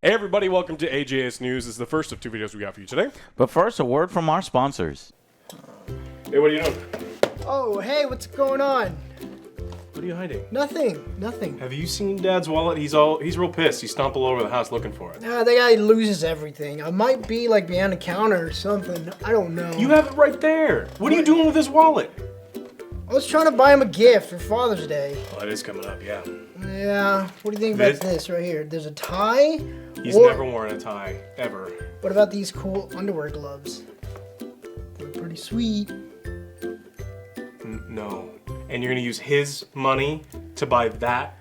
Hey everybody, welcome to AJS News. This is the first of two videos we got for you today. But first, a word from our sponsors. Hey, what are you doing? Oh, hey, what's going on? What are you hiding? Nothing. Have you seen Dad's wallet? He's real pissed. He's stomped all over the house looking for it. That guy loses everything. I might be like behind the counter or something. I don't know. You have it right there. What are you doing with his wallet? I was trying to buy him a gift for Father's Day. Well, it is coming up, yeah. Yeah, what do you think about this right here? There's a tie. He's never worn a tie, ever. What about these cool underwear gloves? They're pretty sweet. No. And you're gonna use his money to buy that?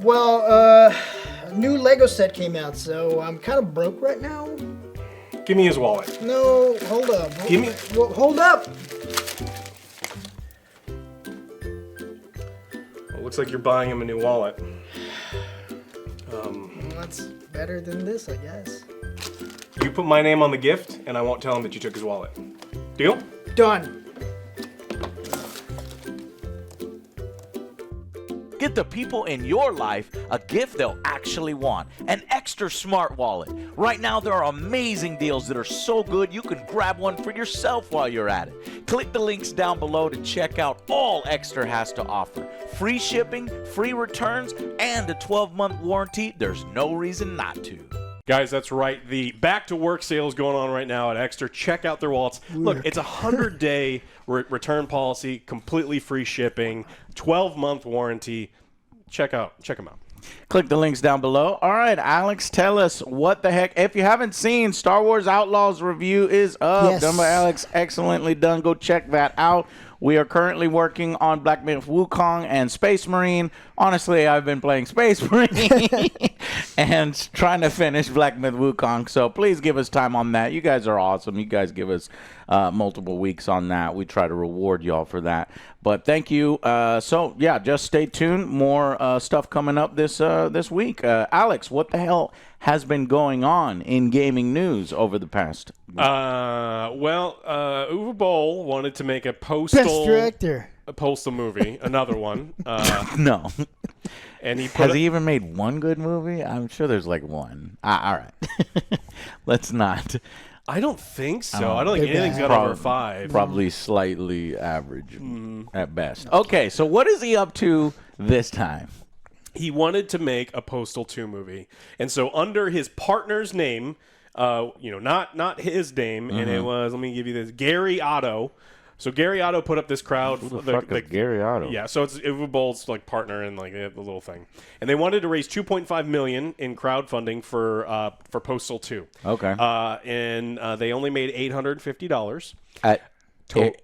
Well, a new Lego set came out, so I'm kind of broke right now. Give me his wallet. No, hold up. Hold up. Well, looks like you're buying him a new wallet. Well, that's better than this, I guess. You put my name on the gift, and I won't tell him that you took his wallet. Deal? Done. Get the people in your life a gift they'll actually want. An extra smart wallet. Right now, there are amazing deals that are so good you can grab one for yourself while you're at it. Click the links down below to check out all Extra has to offer. Free shipping, free returns, and a 12-month warranty. There's no reason not to. Guys, that's right. The back-to-work sale is going on right now at Extra. Check out their wallets. Look, it's a 100-day return policy, completely free shipping, 12-month warranty. Check them out. Click the links down below. All right, Alex, tell us what the heck. If you haven't seen, Star Wars Outlaws review is up. Yes. Done by Alex. Excellently done. Go check that out. We are currently working on Black Myth Wukong and Space Marine. Honestly, I've been playing Space Marine and trying to finish Black Myth Wukong. So please give us time on that. You guys are awesome. You guys give us multiple weeks on that. We try to reward y'all for that. But thank you. So yeah, just stay tuned. More stuff coming up this week. Alex, what the hell has been going on in gaming news over the past week? Uwe Boll wanted to make a Postal Best director. A Postal movie, another one. No. And Has he even made one good movie? I'm sure there's like one. All right. Let's not. I don't think so. I don't think anything's got over 5. Probably slightly average at best. Okay, so what is he up to this time? He wanted to make a Postal 2 movie. And so under his partner's name, not his name, and it was, let me give you this, Gary Otto. So Gary Otto put up this crowd. Who the fuck is Gary Otto? Yeah, so it's Uwe Boll's like partner and like the little thing. And they wanted to raise $2.5 million in crowdfunding for Postal 2. Okay. And they only made $850.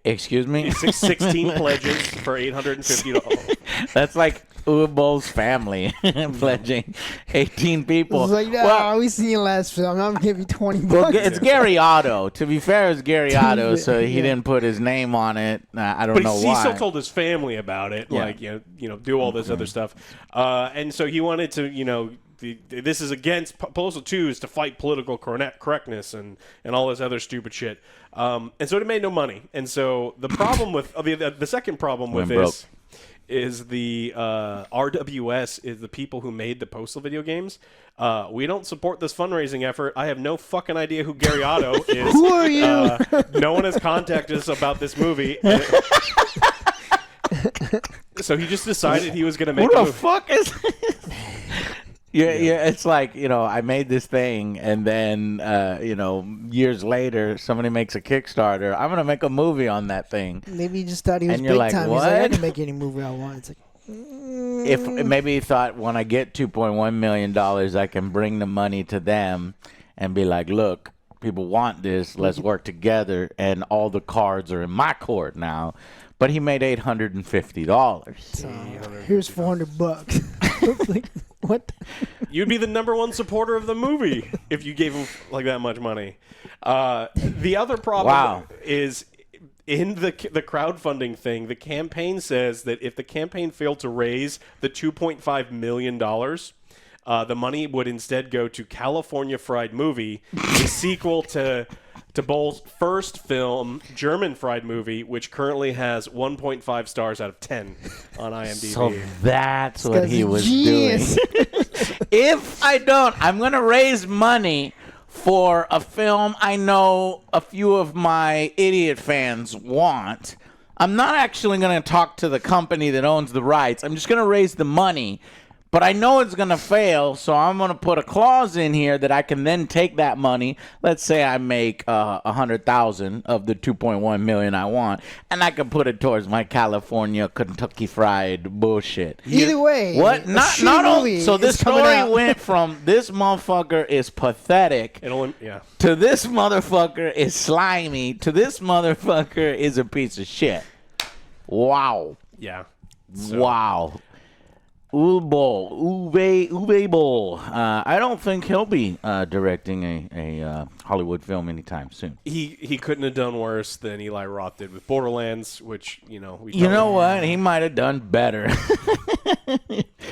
Excuse me? 16 pledges for $850. That's like Uwe Boll's family pledging 18 people. It's like, no, we seen your last film. I'm gonna give you $20. Well, it's Gary Otto. To be fair, it's Gary Otto, so he didn't put his name on it. I don't know why. He still told his family about it, do all this other stuff. And so he wanted to, this is against Postal 2 is to fight political correctness and all this other stupid shit. And so it made no money. And so the problem with the second problem with this is the RWS is the people who made the Postal video games. We don't support this fundraising effort. I have no fucking idea who Gary Otto is. Who are you? No one has contacted us about this movie. So he just decided he was going to make Who a the movie. fuck is Yeah, it's like, I made this thing, and then, years later, somebody makes a Kickstarter. I'm going to make a movie on that thing. Maybe he just thought he was And you're big like, time. He's like, I what? can make any movie I want. It's like, If maybe he thought when I get $2.1 million, I can bring the money to them and be like, look, people want this. Let's work together. And all the cards are in my court now. But he made $850. so, here's $400. Like, what? You'd be the #1 supporter of the movie if you gave him like that much money. The other problem is in the crowdfunding thing. The campaign says that if the campaign failed to raise the $2.5 million, the money would instead go to California Fried Movie, a sequel to Boll's first film, German Fried Movie, which currently has 1.5 stars out of 10 on IMDb. So that's what he was doing. If I don't, I'm going to raise money for a film I know a few of my idiot fans want. I'm not actually going to talk to the company that owns the rights. I'm just going to raise the money. But I know it's going to fail, so I'm going to put a clause in here that I can then take that money. Let's say I make $100,000 of the $2.1 million I want, and I can put it towards my California Kentucky Fried bullshit. Either way, What? Not only. So this story out. went from this motherfucker is pathetic Yeah. to this motherfucker is slimy to this motherfucker is a piece of shit. Wow. Yeah. Wow. Uwe Boll. I don't think he'll be directing a Hollywood film anytime soon. He couldn't have done worse than Eli Roth did with Borderlands, which we You know what? He might have done better.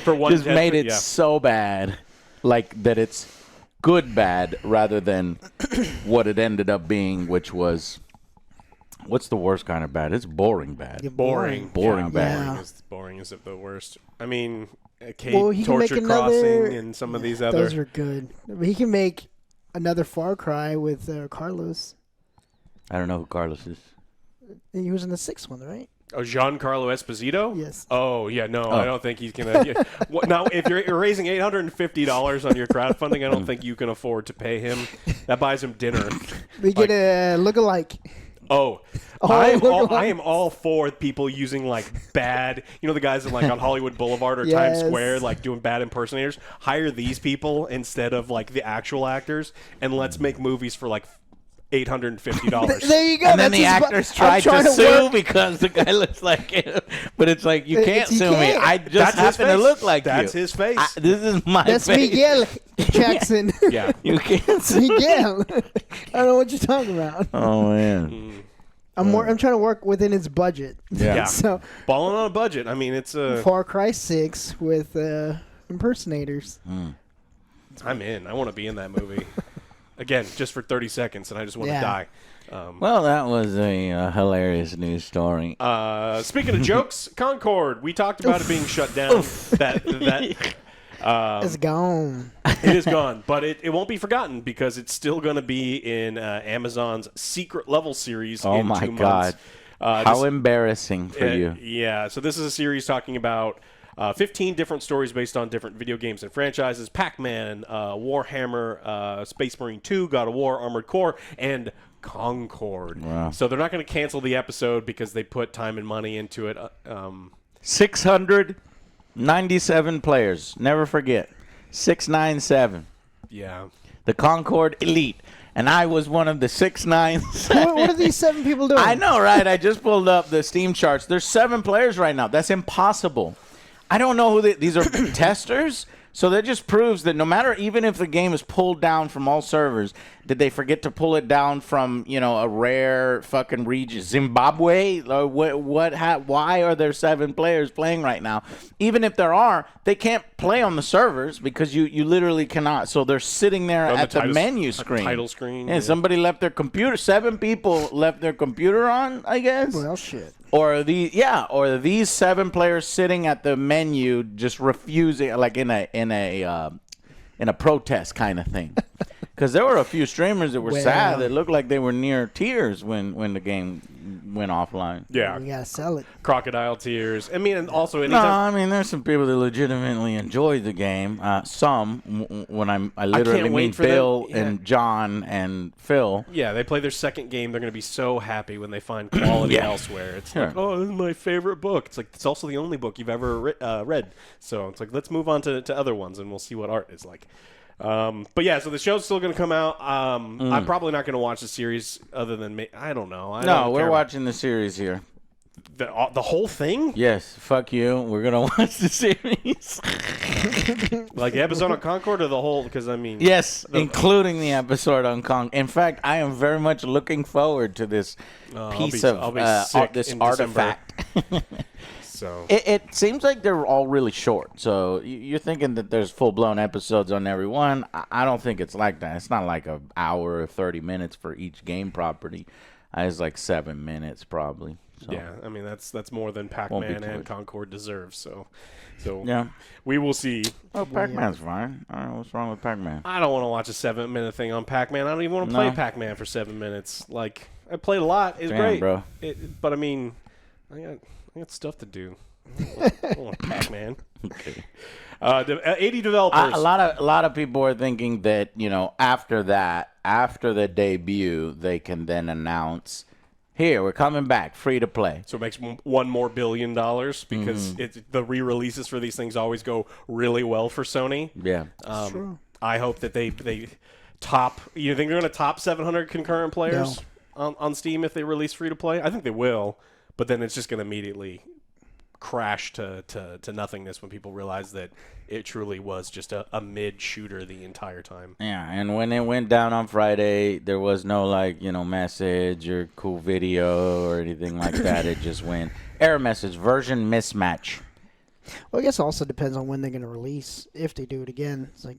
for one Just made it so bad, like that it's good bad rather than what it ended up being, which was. What's the worst kind of bad? It's boring bad. Boring bad. Boring is the worst. I mean, he can make Torture another, Crossing and some of these other. Those are good. He can make another Far Cry with Carlos. I don't know who Carlos is. He was in the 6th one, right? Oh, Giancarlo Esposito? Yes. Oh, yeah, no, I don't think he's going to. Now, if you're raising $850 on your crowdfunding, I don't think you can afford to pay him. That buys him dinner. We get a look-alike. I am all for people using bad, the guys that on Hollywood Boulevard or Times Square, doing bad impersonators. Hire these people instead of the actual actors, and let's make movies for $850. There you go. And then the actors tried to sue because the guy looks like him. But it's you can't sue me. I just happen to look like you. That's his face. This is my That's face. Miguel Jackson. Yeah. You can't sue Miguel. I don't know what you're talking about. Oh, man. I'm trying to work within its budget. Yeah. So balling on a budget. I mean, it's Far Cry 6 with impersonators. I'm in. I want to be in that movie. Again, just for 30 seconds, and I just want to die. Well, that was a hilarious news story. Speaking of jokes, Concord. We talked about it being shut down. It's gone. It is gone, but it won't be forgotten because it's still going to be in Amazon's Secret Level series in 2 months. Oh, my God. How embarrassing for you. Yeah, so this is a series talking about 15 different stories based on different video games and franchises. Pac-Man, Warhammer, Space Marine 2, God of War, Armored Core, and Concord. Wow. So they're not going to cancel the episode because they put time and money into it. 697 players. Never forget. 697. Yeah. The Concord Elite. And I was one of the 697. What are these 7 people doing? I know, right? I just pulled up the Steam charts. There's 7 players right now. That's impossible. I don't know who these are. Testers? So that just proves that no matter, even if the game is pulled down from all servers, did they forget to pull it down from, a rare fucking region, Zimbabwe? Why are there 7 players playing right now? Even if there are, they can't play on the servers because you literally cannot. So they're sitting there at the menu screen. Title screen. Yeah, somebody left their computer. 7 people left their computer on, I guess. Well, shit. Or these 7 players sitting at the menu just refusing, in a protest kind of thing. Because there were a few streamers that were sad that looked like they were near tears when the game went offline. Yeah. You gotta sell it. Crocodile tears. I mean, and also No, anytime. I mean, there's some people that legitimately enjoy the game. Some, when I literally mean Bill and John and Phil. Yeah, they play their second game. They're going to be so happy when they find quality elsewhere. It's like, oh, this is my favorite book. It's like, it's also the only book you've ever read. So it's like, let's move on to other ones, and we'll see what art is like. But yeah, so the show's still going to come out. I'm probably not going to watch the series other than I don't know. We're watching the series here. The whole thing? Yes. Fuck you. We're going to watch the series. Like the episode on Concord or the whole? Because I mean, yes, including the episode on Concord. In fact, I am very much looking forward to this piece of this artifact. So it seems like they're all really short. So you're thinking that there's full-blown episodes on every one. I don't think it's like that. It's not like an hour or 30 minutes for each game property. It's like 7 minutes probably. So. Yeah, I mean that's more than Pac-Man and Concord deserve. So yeah, we will see. Oh, Pac-Man's fine. I don't know what's wrong with Pac-Man. I don't want to watch a 7-minute thing on Pac-Man. I don't even want to play Pac-Man for 7 minutes. Like I played a lot. It's great, bro. But I mean, I got stuff to do. I want Pac-Man. Okay. 80 developers. A lot of people are thinking that after the debut, they can then announce, here we're coming back, free to play. So it makes $1 more billion because the re-releases for these things always go really well for Sony. Yeah, true. I hope that they top. You think they're going to top 700 concurrent players on Steam if they release free to play? I think they will, but then it's just going to immediately crash to nothingness when people realize that it truly was just a mid shooter the entire time. Yeah, and when it went down on Friday, there was no message or cool video or anything like that. It just went error message, version mismatch. Well, I guess it also depends on when they're going to release. If they do it again, it's like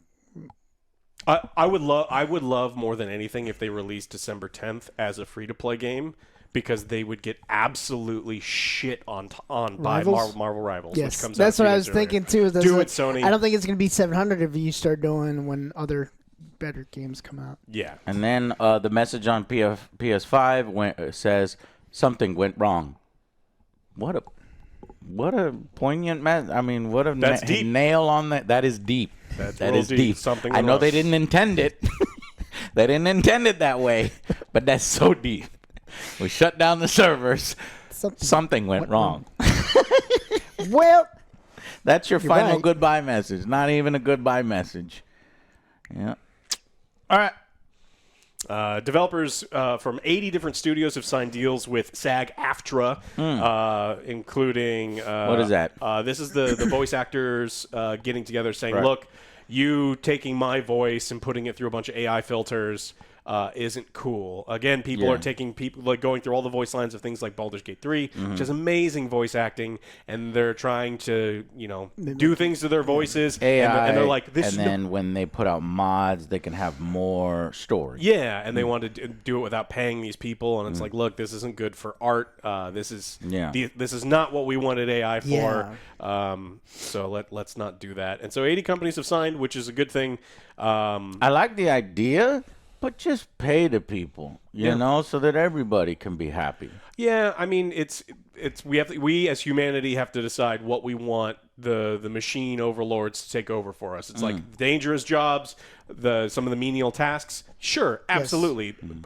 I would love more than anything if they released December 10th as a free to play game. Because they would get absolutely shit on by Marvel Rivals, yes, which comes that's out what I was thinking too. Do it, Sony. I don't think it's going to be 700 if you start doing when other better games come out. Yeah. And then the message on PS5 says something went wrong. What a poignant message. I mean, what a nail on that. That is deep. That is deep. Something. I know they didn't intend it. They didn't intend it that way, but that's so deep. We shut down the servers. Something went wrong. Well, that's your final right. goodbye message. Not even a goodbye message. Yeah. All right. Developers from 80 different studios have signed deals with SAG-AFTRA, including... what is that? This is the voice actors getting together saying, look, you taking my voice and putting it through a bunch of AI filters... isn't cool. Again, people are going through all the voice lines of things like Baldur's Gate 3, which is amazing voice acting, and they're trying to, do things to their voices, AI, and they're like, this. And then when they put out mods, they can have more story. Yeah, and they want to do it without paying these people, and it's like, look, this isn't good for art. This is not what we wanted AI for. Yeah. So let's not do that. And so 80 companies have signed, which is a good thing. I like the idea. But just pay the people, you know, so that everybody can be happy. Yeah, I mean, we as humanity have to decide what we want the machine overlords to take over for us. It's like dangerous jobs, some of the menial tasks. Sure, absolutely. Yes.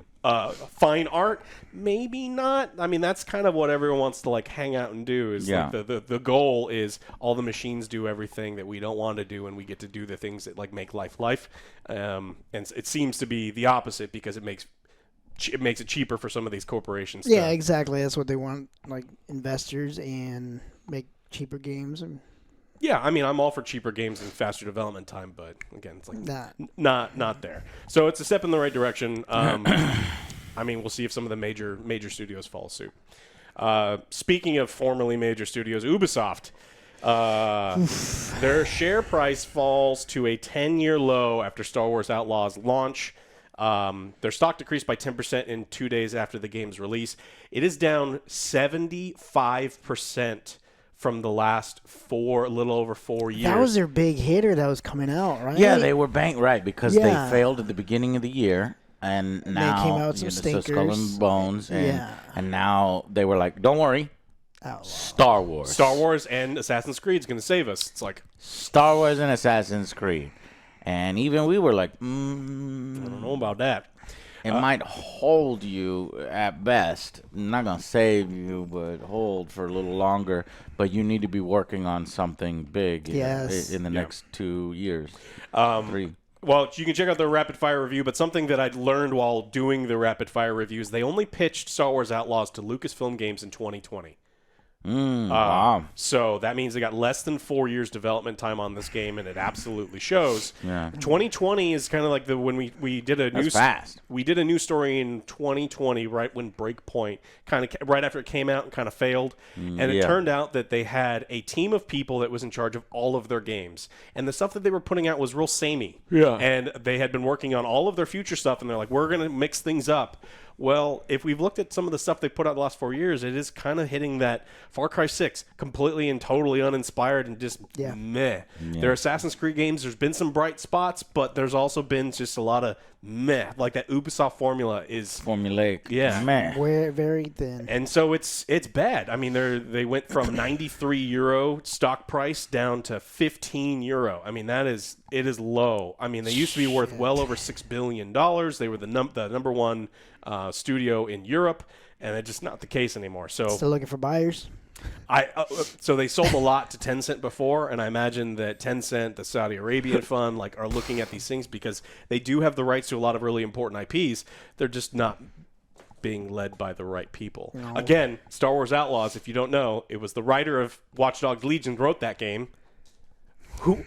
Fine art, maybe not. I mean, that's kind of what everyone wants to hang out and do. Is like the goal is all the machines do everything that we don't want to do, and we get to do the things that make life. And it seems to be the opposite because it makes it cheaper for some of these corporations. Yeah, exactly. That's what they want, investors and make cheaper games. Yeah, I mean, I'm all for cheaper games and faster development time, but again, it's not there. So it's a step in the right direction. I mean, we'll see if some of the major studios follow suit. Speaking of formerly major studios, Ubisoft, their share price falls to a 10-year low after Star Wars Outlaws launch. Their stock decreased by 10% in 2 days after the game's release. It is down 75% from the last a little over 4 years. That was their big hitter that was coming out, right? Yeah, they were banked because they failed at the beginning of the year, and now they came out with some stinkers. Skull and Bones, and now they were like, "Don't worry, Star Wars and Assassin's Creed is going to save us." It's like Star Wars and Assassin's Creed, and even we were like, I don't know about that. It might hold you at best. I'm not going to save you, but hold for a little longer. But you need to be working on something big in the next 2 years. 3. Well, you can check out their rapid fire review, but something that I learned while doing the rapid fire reviews, they only pitched Star Wars Outlaws to Lucasfilm Games in 2020. Wow. So that means they got less than 4 years development time on this game, and it absolutely shows. Yeah. 2020 is kind of like when we did a we did a news story in 2020, right when Breakpoint right after it came out and kind of failed, and it turned out that they had a team of people that was in charge of all of their games, and the stuff that they were putting out was real samey. Yeah. And they had been working on all of their future stuff, and they're like, we're going to mix things up. Well, if we've looked at some of the stuff they put out the last 4 years, it is kind of hitting that Far Cry 6, completely and totally uninspired and just meh. Yeah. Their Assassin's Creed games, there's been some bright spots, but there's also been just a lot of meh. Like that Ubisoft formula is formulaic. Yeah, meh. We're very thin. And so it's bad. I mean, they went from €93 stock price down to €15. I mean, it is low. I mean, they used to be worth well over $6 billion. They were the number one studio in Europe, and it's just not the case anymore. So still looking for buyers. So they sold a lot to Tencent before, and I imagine that Tencent, the Saudi Arabian fund, are looking at these things because they do have the rights to a lot of really important IPs. They're just not being led by the right people. No. Again, Star Wars Outlaws, if you don't know, it was the writer of Watch Dogs Legion wrote that game.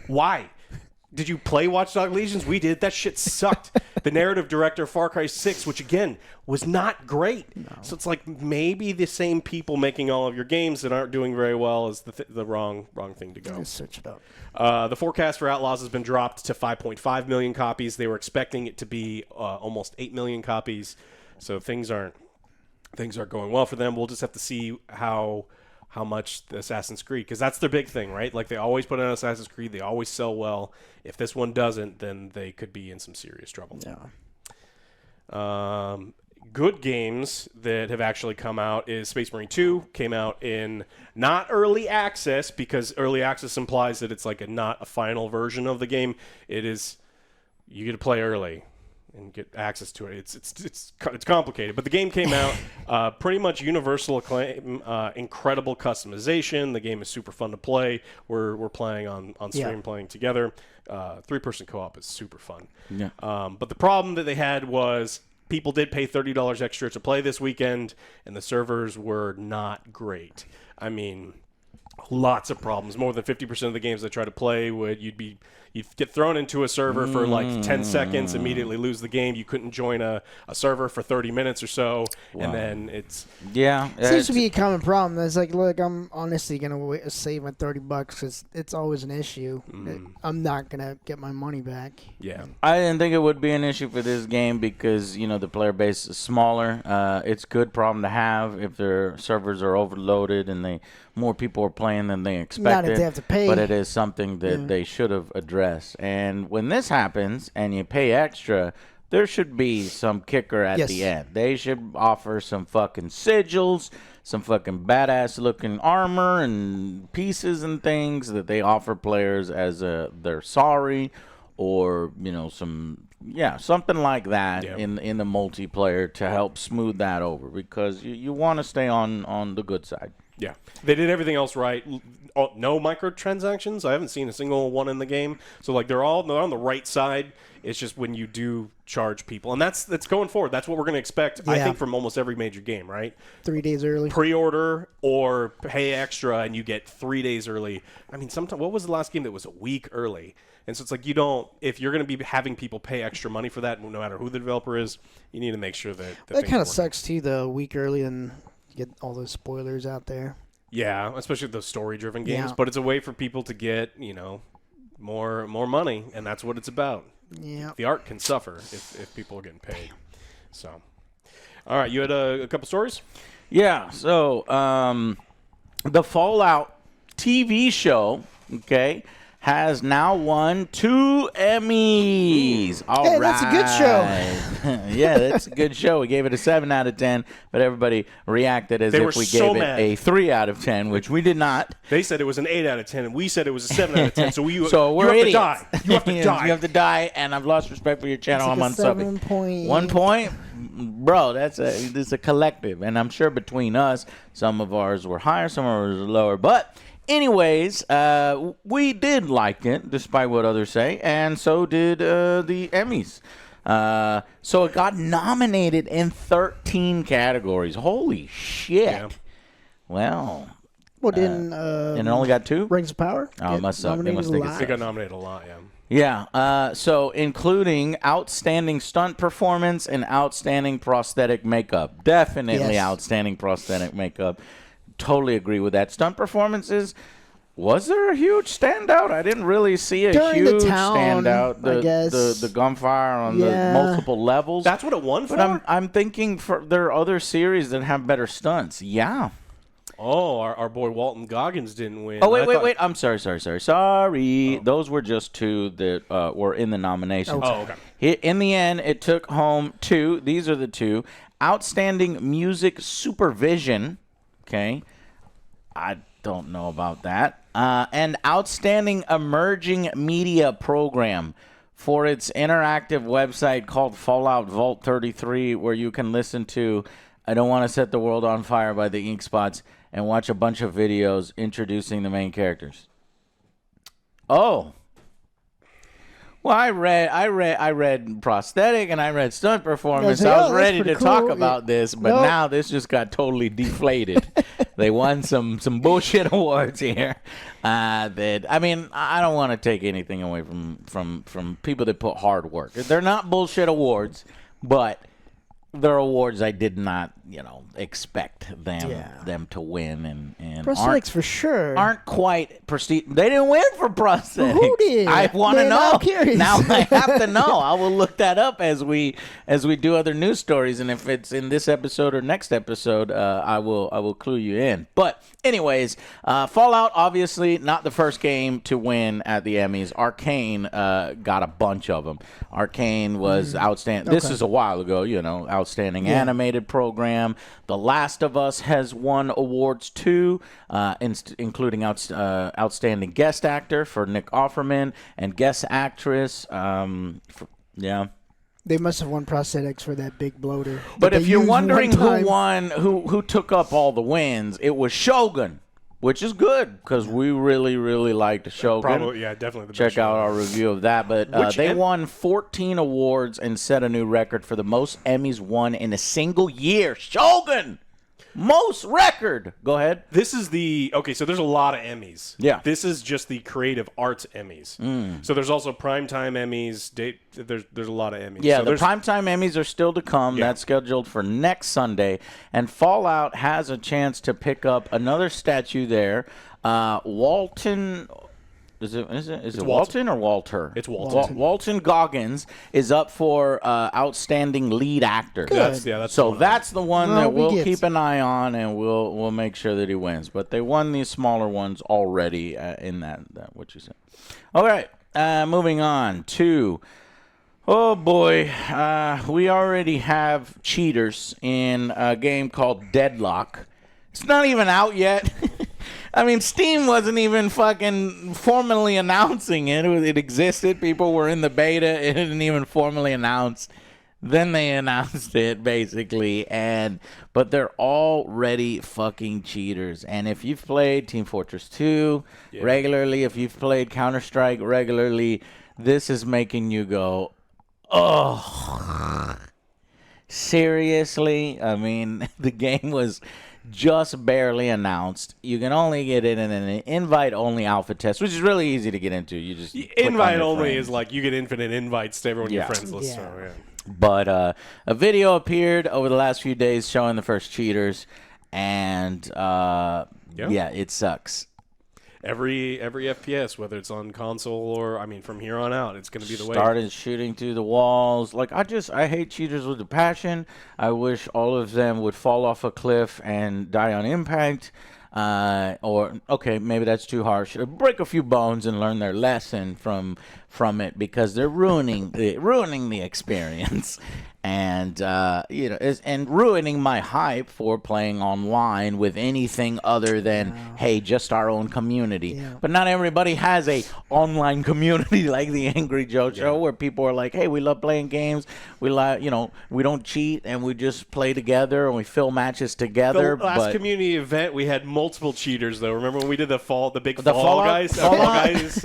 Why? Did you play Watch Dogs Legions? We did. That shit sucked. The narrative director of Far Cry 6, which again was not great. No. So it's like maybe the same people making all of your games that aren't doing very well is the wrong thing to go. Let's search it up. The forecast for Outlaws has been dropped to 5.5 million copies. They were expecting it to be almost 8 million copies. So things aren't going well for them. We'll just have to see how much the Assassin's Creed, because that's their big thing, right? Like they always put out Assassin's Creed, they always sell well. If this one doesn't, then they could be in some serious trouble. Yeah. Good games that have actually come out is Space Marine 2 came out in not early access, because early access implies that it's like not a final version of the game. It is, you get to play early and get access to it. It's complicated, but the game came out pretty much universal acclaim, incredible customization. The game is super fun to play. We're playing on stream, playing together. 3-person co-op is super fun. Yeah. But the problem that they had was people did pay $30 extra to play this weekend, and the servers were not great. I mean, lots of problems. More than 50% of the games I try to play you'd get thrown into a server for like 10 seconds, immediately lose the game. You couldn't join a server for 30 minutes or so, and then it's... Yeah. It seems to be a common problem. It's like, look, I'm honestly going to save my $30 because it's always an issue. I'm not going to get my money back. Yeah. I didn't think it would be an issue for this game because, the player base is smaller. It's a good problem to have if their servers are overloaded and more people are playing than they expected. Not if they have to pay. But it is something that they should have addressed. And when this happens and you pay extra, there should be some kicker at the end. They should offer some fucking sigils, some fucking badass looking armor and pieces and things that they offer players as they're sorry, or something like that in the multiplayer to help smooth that over, because you want to stay on the good side. Yeah, they did everything else right. No microtransactions. I haven't seen a single one in the game. So they're on the right side. It's just when you do charge people, and that's going forward. That's what we're going to expect. I think from almost every major game, right? 3 days early. Pre-order or pay extra, and you get 3 days early. I mean, sometimes what was the last game that was a week early? And so it's like if you're going to be having people pay extra money for that, no matter who the developer is, you need to make sure that kind of sucks too. The week early and get all those spoilers out there. Yeah, especially those story-driven games. Yeah. But it's a way for people to get, more money, and that's what it's about. Yeah. The art can suffer if people are getting paid. So, all right, you had a couple stories? Yeah. So, the Fallout TV show, has now won 2 Emmys. All right. That's a good show. Yeah, that's a good show. We gave it a 7 out of 10, but everybody reacted as if we gave it a 3 out of 10, which we did not. They said it was an 8 out of 10, and we said it was a 7 out of 10. So we're you have idiots. to die. You have to die. You have to die, and I've lost respect for your channel. I'm unsubbing. 7 1 point? Bro, this is a collective, and I'm sure between us, some of ours were higher, some of ours were lower, but... Anyways, we did like it, despite what others say, and so did the Emmys. So it got nominated in 13 categories. Holy shit. Yeah. Well, didn't... and it only got 2? Rings of Power? Oh, it must suck. They must think they got nominated a lot, yeah. Yeah, so including Outstanding Stunt Performance and Outstanding Prosthetic Makeup. Definitely outstanding prosthetic makeup. Totally agree with that. Stunt performances Was there a huge standout? I didn't really see a During huge the town, standout. I guess. The gunfire on the multiple levels. That's what it won for? But I'm thinking there are other series that have better stunts. Yeah. Oh, our boy Walton Goggins didn't win. Oh, wait. I'm sorry. Sorry. Those were just 2 that were in the nominations. Oh, okay. In the end, it took home 2. These are the 2. Outstanding Music Supervision. Okay. I don't know about that. And Outstanding Emerging Media Program for its interactive website called Fallout Vault 33, where you can listen to I Don't Want to Set the World on Fire by the Ink Spots and watch a bunch of videos introducing the main characters. Oh. Well, I read prosthetic and I read stunt performance. I was ready to talk about this, but now this just got totally deflated. They won some bullshit awards here. That I mean, I don't want to take anything away from people that put hard work. They're not bullshit awards, but they're awards I did not, expect them to win, and prosthetics for sure aren't quite prestige. They didn't win for prosthetics. Who did? I want to know. I'm curious. Now I have to know. I will look that up as we do other news stories, and if it's in this episode or next episode, I will clue you in. But anyways, Fallout obviously not the first game to win at the Emmys. Arcane got a bunch of them. Arcane was outstanding. This is a while ago, outstanding animated program. The Last of Us has won awards too, including outstanding guest actor for Nick Offerman and guest actress. They must have won prosthetics for that big bloater. But if you're wondering who won, who took up all the wins, it was Shogun, which is good because we really, really liked Shogun. Probably, yeah, definitely the Check best out our review of that. But they won 14 awards and set a new record for the most Emmys won in a single year. Shogun! Most record. Go ahead. This is so there's a lot of Emmys. Yeah. This is just the Creative Arts Emmys. So there's also Primetime Emmys. There's a lot of Emmys. Yeah, so the Primetime Emmys are still to come. Yeah. That's scheduled for next Sunday. And Fallout has a chance to pick up another statue there. Walton... Is it Walton or Walter? It's Walton. Walton Goggins is up for outstanding lead actor. Good. That's the one that we'll keep an eye on, and we'll make sure that he wins. But they won these smaller ones already in that what you said. All right, moving on to. Oh boy, we already have cheaters in a game called Deadlock. It's not even out yet. I mean, Steam wasn't even fucking formally announcing it. It existed. People were in the beta. It didn't even formally announce. Then they announced it, basically. But they're already fucking cheaters. And if you've played Team Fortress 2 regularly, if you've played Counter-Strike regularly, this is making you go, oh, seriously? I mean, the game was just barely announced. You can only get it in an invite-only alpha test, which is really easy to get into. You just invite-only is like you get infinite invites to everyone your friends list. Yeah. So, yeah. But a video appeared over the last few days showing the first cheaters, and it sucks. Every FPS, whether it's on console or from here on out, it's going to be the way. Started shooting through the walls. Like I hate cheaters with a passion. I wish all of them would fall off a cliff and die on impact. Maybe that's too harsh. Break a few bones and learn their lesson from it, because they're ruining the experience. And and ruining my hype for playing online with anything other than just our own community. Yeah. But not everybody has a online community like the Angry Joe Show, where people are like, hey, we love playing games. We we don't cheat and we just play together and we fill matches together. The last community event, we had multiple cheaters though. Remember when we did the Fall Fallout Guys?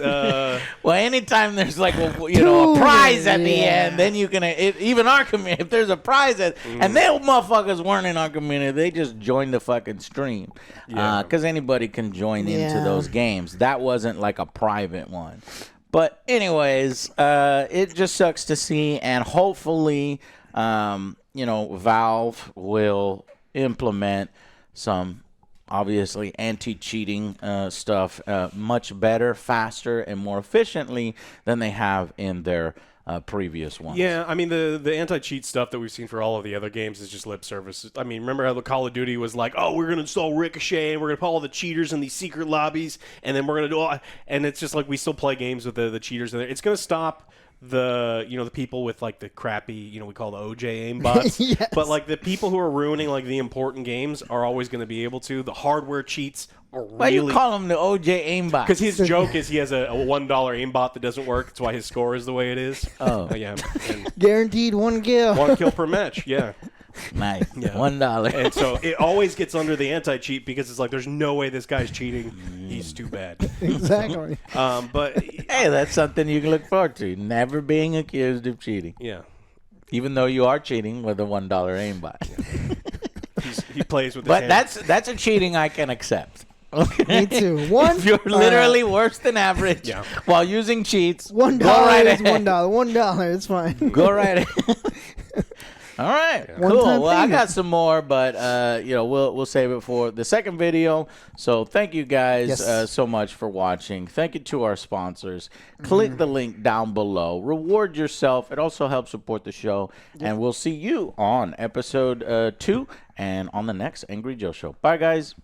Well, anytime there's like a prize at the end, then you can even our community. If there's a prize and they motherfuckers weren't in our community, they just joined the fucking stream. Because anybody can join into those games. That wasn't like a private one. But anyways, it just sucks to see, and hopefully, Valve will implement some obviously anti-cheating stuff much better, faster, and more efficiently than they have in their previous ones. Yeah, I mean, the anti-cheat stuff that we've seen for all of the other games is just lip service. I mean, remember how the Call of Duty was like, oh, we're going to install Ricochet, and we're going to put all the cheaters in these secret lobbies, and then we're going to do all... And it's just like we still play games with the cheaters in there. It's going to stop the people with like the crappy, we call the OJ aimbots. Yes. But like the people who are ruining like the important games are always going to be able to. The hardware cheats are really... Why you call him the OJ aimbot? Because his joke is he has a $1 aimbot that doesn't work. That's why his score is the way it is. Oh. Yeah. And Guaranteed 1 kill. 1 kill per match, yeah. Nice. Yeah. $1. And so it always gets under the anti-cheat because it's like there's no way this guy's cheating. He's too bad. Exactly. But Hey, that's something you can look forward to. Never being accused of cheating. yeah, Even though you are cheating with a $1 aimbot. he plays with. But his hands. that's a cheating I can accept. Okay. Me too. One. If you're literally worse than average Yeah. while using cheats, $1 go right is ahead. $1. It's fine. Go right ahead. All right, cool. One-time Well, I payment. got some more, but we'll save it for the second video. So thank you guys Yes. so much for watching. Thank you to our sponsors. Click the link down below. Reward yourself. It also helps support the show. And we'll see you on episode 2 and on the next Angry Joe Show. Bye, guys.